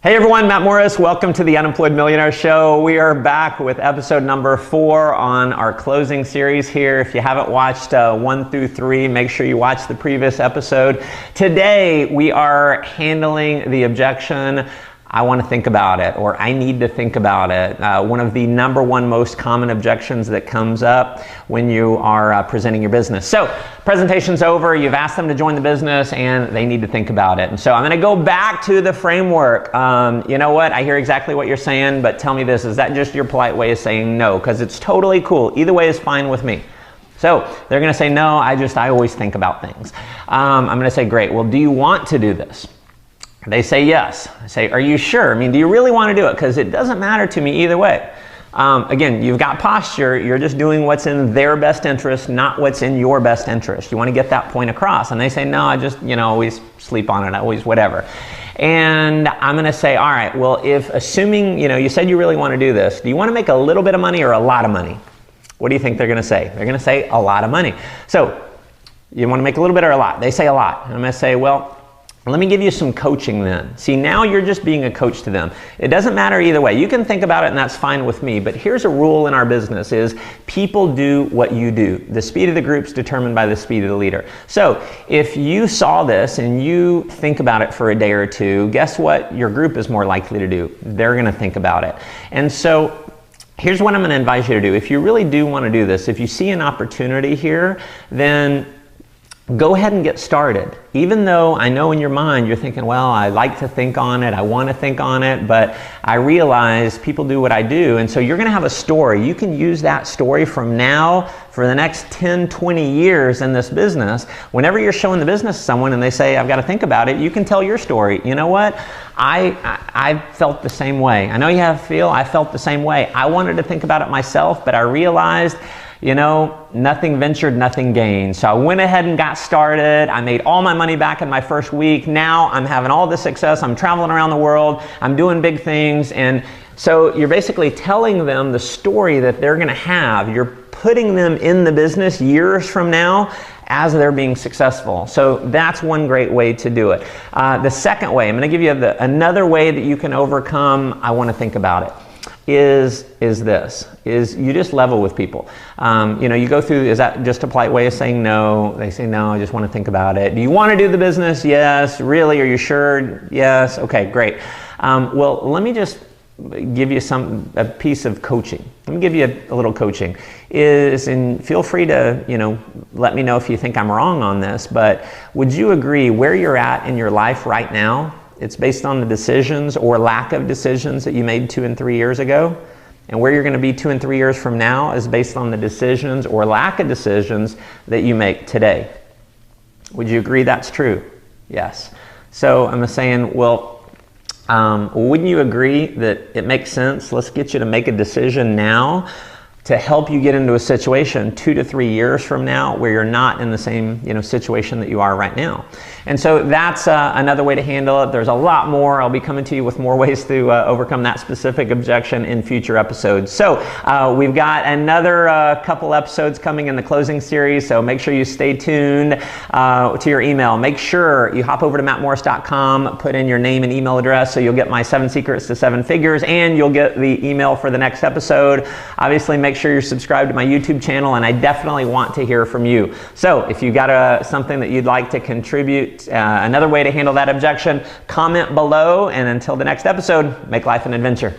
Hey everyone, Matt Morris. Welcome to the Unemployed Millionaire Show. We are back with episode number 4 on our closing series here. If you haven't watched 1 through 3, make sure you watch the previous episode. Today we are handling the objection, I want to think about it, or I need to think about it. One of the number one most common objections that comes up when you are presenting your business. So, presentation's over, you've asked them to join the business, and they need to think about it. And so I'm going to go back to the framework. You know what? I hear exactly what you're saying, but tell me this, is that just your polite way of saying no? Because it's totally cool. Either way is fine with me. So they're going to say, no, I always think about things. I'm going to say, great. Well, do you want to do this? They say yes. I say, are you sure? I mean, do you really want to do it? Because it doesn't matter to me either way. Again, you've got posture. You're just doing what's in their best interest, not what's in your best interest. You want to get that point across. And they say, no, I just, always sleep on it, always whatever. And I'm going to say, all right, well, if assuming, you said you really want to do this, do you want to make a little bit of money or a lot of money? What do you think they're going to say? They're going to say a lot of money. So you want to make a little bit or a lot? They say a lot. And I'm going to say, well, let me give you some coaching then. See, now you're just being a coach to them. It doesn't matter either way. You can think about it and that's fine with me, but here's a rule in our business is people do what you do. The speed of the group's determined by the speed of the leader. So if you saw this and you think about it for a day or two, guess what your group is more likely to do? They're going to think about it. And so here's what I'm going to advise you to do. If you really do want to do this, if you see an opportunity here, then go ahead and get started. Even though I know in your mind you're thinking, well, I like to think on it, I want to think on it, but I realize people do what I do. And so you're going to have a story. You can use that story from now for the next 10, 20 years in this business. Whenever you're showing the business to someone and they say, I've got to think about it, you can tell your story. You know what? I felt the same way. I know you have feel. I felt the same way. I wanted to think about it myself, but I realized nothing ventured, nothing gained. So I went ahead and got started. I made all my money back in my first week. Now I'm having all this success. I'm traveling around the world. I'm doing big things. And so you're basically telling them the story that they're going to have. You're putting them in the business years from now as they're being successful. So that's one great way to do it. The second way, I'm going to give you another way that you can overcome, I want to think about it. Is you just level with people. You go through, is that just a polite way of saying no? They say, no, I just want to think about it. Do you want to do the business? Yes. Really? Are you sure? Yes. Okay, great. Well, let me just give you a piece of coaching. Let me give you a little coaching. And feel free to, let me know if you think I'm wrong on this, but would you agree where you're at in your life right now? It's based on the decisions or lack of decisions that you made 2 and 3 years ago. And where you're going to be 2 and 3 years from now is based on the decisions or lack of decisions that you make today. Would you agree that's true? Yes. So I'm saying, well, wouldn't you agree that it makes sense? Let's get you to make a decision now to help you get into a situation 2 to 3 years from now where you're not in the same situation that you are right now. And so that's another way to handle it. There's a lot more. I'll be coming to you with more ways to overcome that specific objection in future episodes. So we've got another couple episodes coming in the closing series, so make sure you stay tuned to your email. Make sure you hop over to mattmorris.com, put in your name and email address so you'll get my 7 secrets to 7 figures and you'll get the email for the next episode. Obviously, make sure you're subscribed to my YouTube channel, and I definitely want to hear from you. So if you've got something that you'd like to contribute, another way to handle that objection, comment below, and until the next episode, make life an adventure.